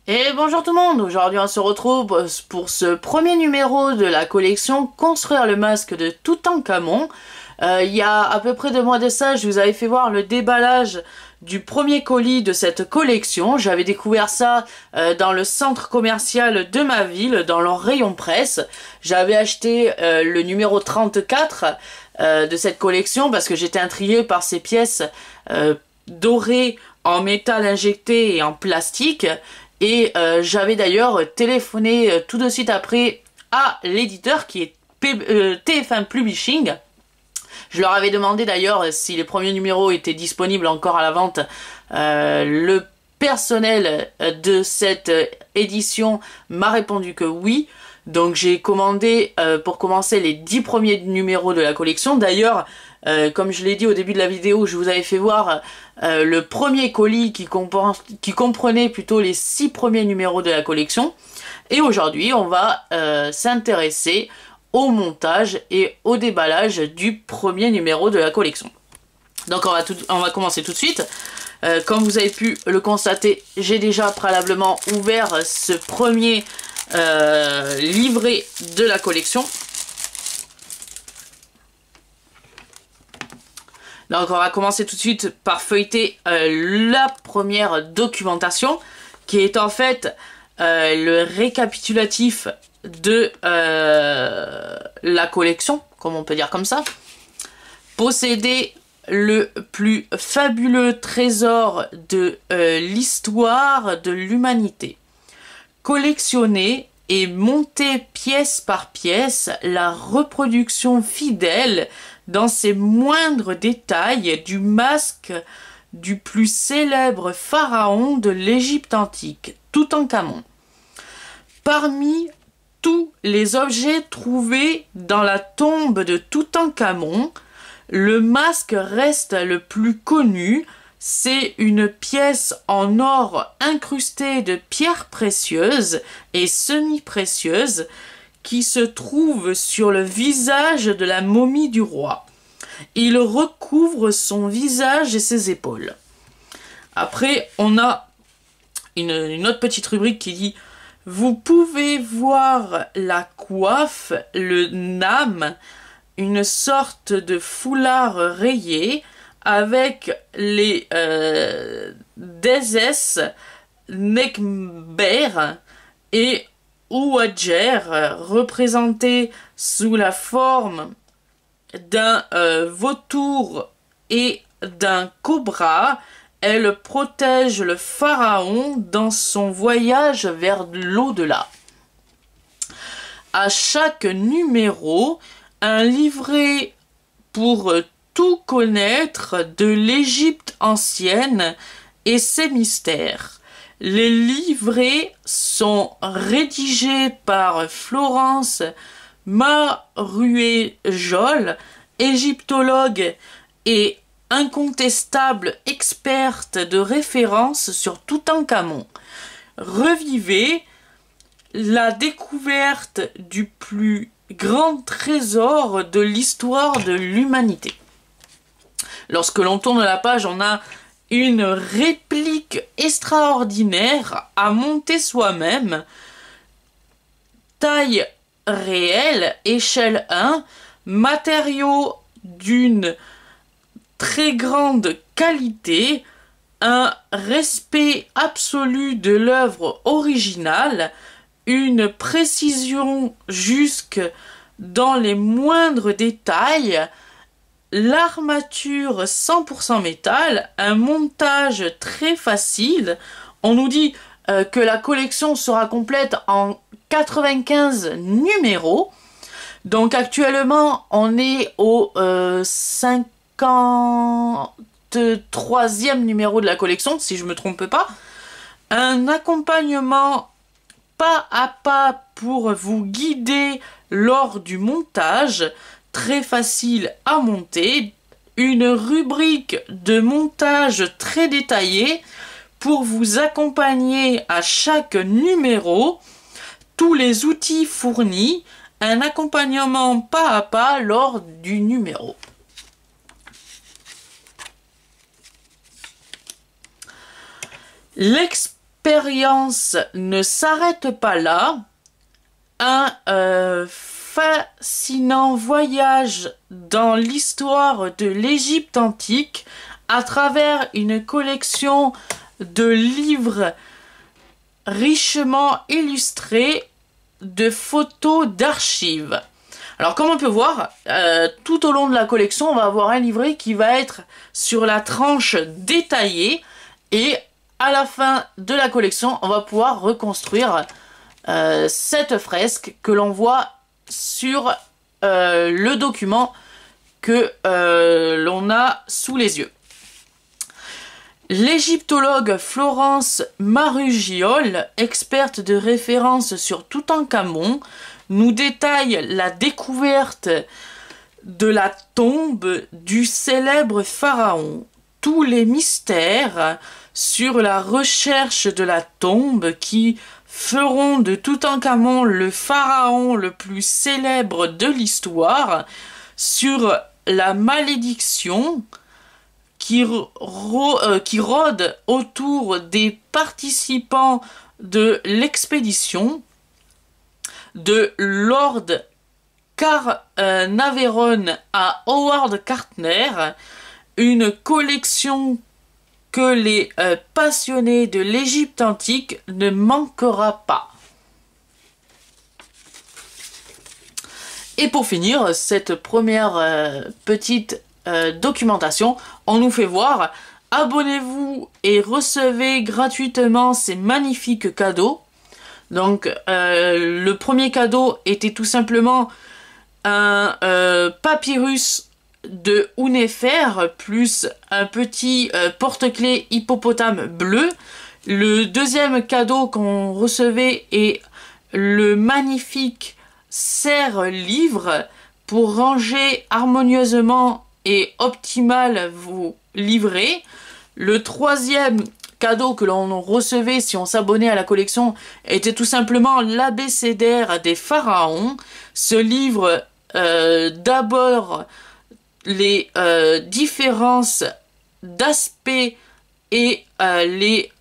Et bonjour tout le monde, aujourd'hui on se retrouve pour ce premier numéro de la collection Construire le masque de Toutankhamon. Il y a à peu près 2 mois de ça, je vous avais fait voir le déballage du premier colis de cette collection. J'avais découvert ça dans le centre commercial de ma ville, dans leur rayon presse. J'avais acheté le numéro 34 de cette collection parce que j'étais intriguée par ces pièces dorées en métal injecté et en plastique. Et j'avais d'ailleurs téléphoné tout de suite après à l'éditeur qui est TF1 Publishing. Je leur avais demandé d'ailleurs si les premiers numéros étaient disponibles encore à la vente. Le personnel de cette édition m'a répondu que oui. Donc j'ai commandé pour commencer les 10 premiers numéros de la collection. D'ailleurs, comme je l'ai dit au début de la vidéo, je vous avais fait voir le premier colis qui comprenait plutôt les 6 premiers numéros de la collection. Et aujourd'hui, on va s'intéresser au montage et au déballage du premier numéro de la collection. Donc on va commencer tout de suite. Comme vous avez pu le constater, j'ai déjà préalablement ouvert ce premier livret de la collection. Donc on va commencer tout de suite par feuilleter la première documentation qui est en fait le récapitulatif de la collection, comme on peut dire comme ça. Posséder le plus fabuleux trésor de l'histoire de l'humanité. Collectionner et monter pièce par pièce la reproduction fidèle dans ses moindres détails du masque du plus célèbre pharaon de l'Égypte antique, Toutankhamon. Parmi tous les objets trouvés dans la tombe de Toutankhamon, le masque reste le plus connu. C'est une pièce en or incrustée de pierres précieuses et semi-précieuses qui se trouve sur le visage de la momie du roi. Il recouvre son visage et ses épaules. Après, on a une autre petite rubrique qui dit « Vous pouvez voir la coiffe, le nam, une sorte de foulard rayé avec les Dezes, Nekber et Ouadjer représentés sous la forme d'un vautour et d'un cobra. Elle protège le pharaon dans son voyage vers l'au-delà. À chaque numéro, un livret pour tout connaître de l'Égypte ancienne et ses mystères. Les livrets sont rédigés par Florence Marué-Jolle, égyptologue et incontestable experte de référence sur Toutankhamon. Revivez la découverte du plus grand trésor de l'histoire de l'humanité. Lorsque l'on tourne la page, on a une réplique extraordinaire à monter soi-même, taille réelle, échelle 1, matériaux d'une très grande qualité, un respect absolu de l'œuvre originale, une précision jusque dans les moindres détails, l'armature 100% métal, un montage très facile. On nous dit que la collection sera complète en 95 numéros. Donc actuellement, on est au 53e numéro de la collection, si je ne me trompe pas. Un accompagnement pas à pas pour vous guider lors du montage, très facile à monter, une rubrique de montage très détaillée pour vous accompagner à chaque numéro, tous les outils fournis, un accompagnement pas à pas lors du numéro. l'expérience ne s'arrête pas là. Un fascinant voyage dans l'histoire de l'Égypte antique à travers une collection de livres richement illustrés de photos d'archives. Alors comme on peut voir, tout au long de la collection, on va avoir un livret qui va être sur la tranche détaillée et à la fin de la collection, on va pouvoir reconstruire cette fresque que l'on voit sur le document que l'on a sous les yeux. L'égyptologue Florence Marugiol, experte de référence sur Toutankhamon, nous détaille la découverte de la tombe du célèbre pharaon. Tous les mystères sur la recherche de la tombe qui feront de Toutankhamon le pharaon le plus célèbre de l'histoire, sur la malédiction qui rôde autour des participants de l'expédition, de Lord Carnarvon à Howard Carter, une collection que les passionnés de l'Égypte antique ne manquera pas. Et pour finir cette première petite documentation, on nous fait voir: abonnez-vous et recevez gratuitement ces magnifiques cadeaux. Donc le premier cadeau était tout simplement un papyrus de Ounéfer plus un petit porte-clés hippopotame bleu. Le deuxième cadeau qu'on recevait est le magnifique serre-livre pour ranger harmonieusement et optimal vos livrets. Le troisième cadeau que l'on recevait si on s'abonnait à la collection était tout simplement l'abécédaire des pharaons. Ce livre d'abord les différences d'aspect et les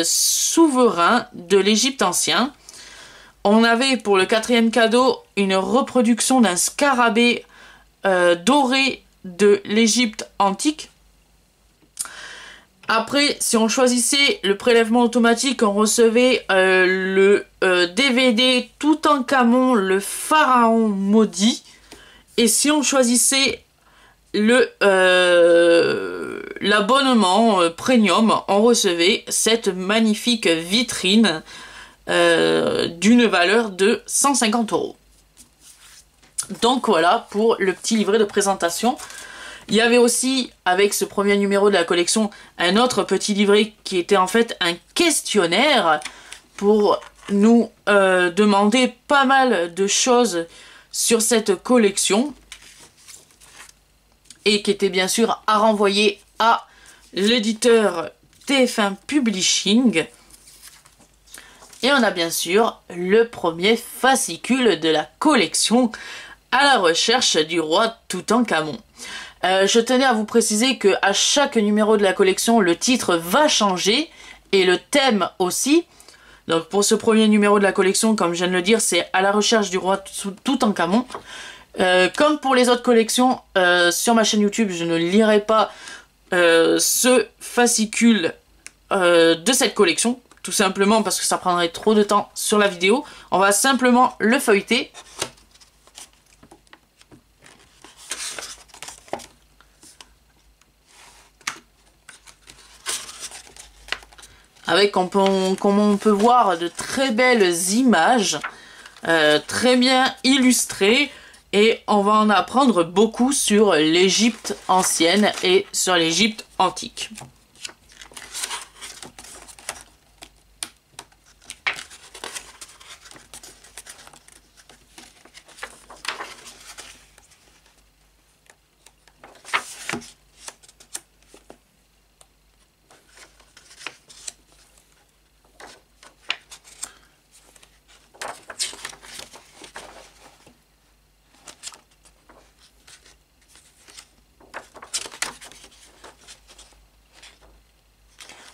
souverains de l'Égypte ancien. On avait pour le quatrième cadeau une reproduction d'un scarabée doré de l'Égypte antique. Après, si on choisissait le prélèvement automatique, on recevait le DVD Toutankhamon, le pharaon maudit. Et si on choisissait l'abonnement premium, on recevait cette magnifique vitrine d'une valeur de 150 €. Donc voilà pour le petit livret de présentation. Il y avait aussi, avec ce premier numéro de la collection, un autre petit livret qui était en fait un questionnaire pour nous demander pas mal de choses sur cette collection et qui était bien sûr à renvoyer à l'éditeur TF1 Publishing. Et on a bien sûr le premier fascicule de la collection, à la recherche du roi Toutankhamon. Je tenais à vous préciser que à chaque numéro de la collection, le titre va changer et le thème aussi. Donc pour ce premier numéro de la collection, comme je viens de le dire, c'est à la recherche du roi Toutankhamon. Comme pour les autres collections, sur ma chaîne YouTube, je ne lirai pas ce fascicule de cette collection, tout simplement parce que ça prendrait trop de temps sur la vidéo. On va simplement le feuilleter. Avec, comme on peut voir, de très belles images, très bien illustrées. Et on va en apprendre beaucoup sur l'Égypte ancienne et sur l'Égypte antique.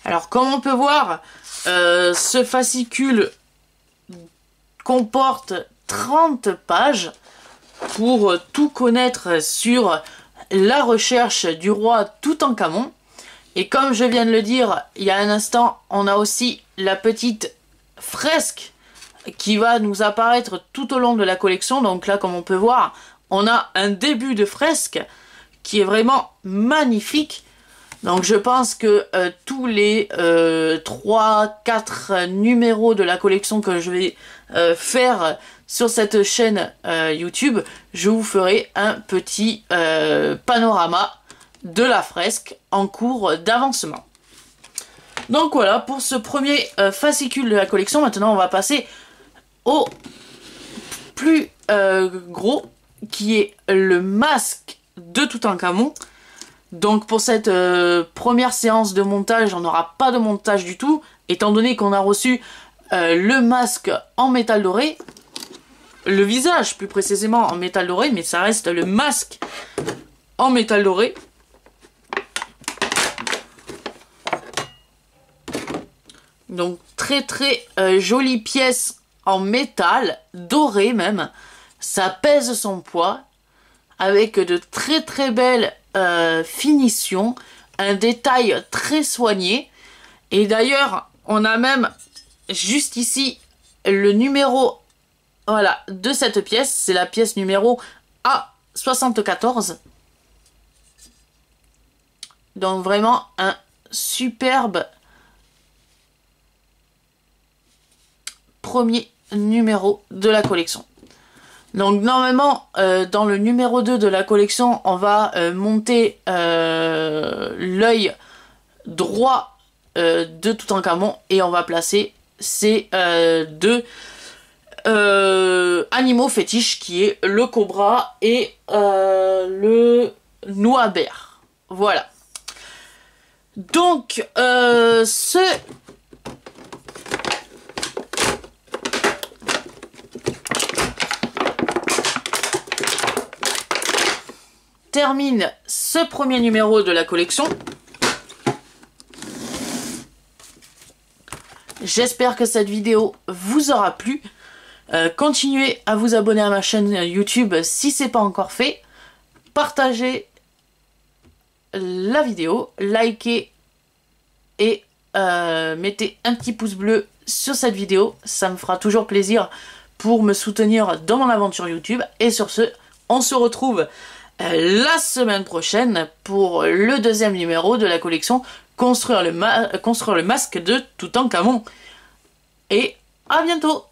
Alors comme on peut voir, ce fascicule comporte 30 pages pour tout connaître sur la recherche du roi Toutankhamon. Et comme je viens de le dire il y a un instant, on a aussi la petite fresque qui va nous apparaître tout au long de la collection. Donc là, comme on peut voir, on a un début de fresque qui est vraiment magnifique. Donc je pense que tous les 3-4 numéros de la collection que je vais faire sur cette chaîne YouTube, je vous ferai un petit panorama de la fresque en cours d'avancement. Donc voilà pour ce premier fascicule de la collection. Maintenant on va passer au plus gros, qui est le masque de Toutankhamon. Donc pour cette première séance de montage, on n'aura pas de montage du tout, étant donné qu'on a reçu le masque en métal doré, le visage plus précisément en métal doré, mais ça reste le masque en métal doré. Donc très jolie pièce en métal, doré même, ça pèse son poids, avec de très belles finitions, un détail très soigné. Et d'ailleurs, on a même juste ici le numéro, voilà, de cette pièce. C'est la pièce numéro A74. Donc vraiment un superbe premier numéro de la collection. Donc normalement, dans le numéro 2 de la collection, on va monter l'œil droit de Toutankhamon et on va placer ces deux animaux fétiches qui est le cobra et le noix-bear. Voilà. Donc, termine ce premier numéro de la collection. J'espère que cette vidéo vous aura plu. Continuez à vous abonner à ma chaîne YouTube si ce n'est pas encore fait. Partagez la vidéo, likez et mettez un petit pouce bleu sur cette vidéo. Ça me fera toujours plaisir pour me soutenir dans mon aventure YouTube. Et sur ce, on se retrouve la semaine prochaine pour le deuxième numéro de la collection Construire le masque de Toutankhamon. Et à bientôt!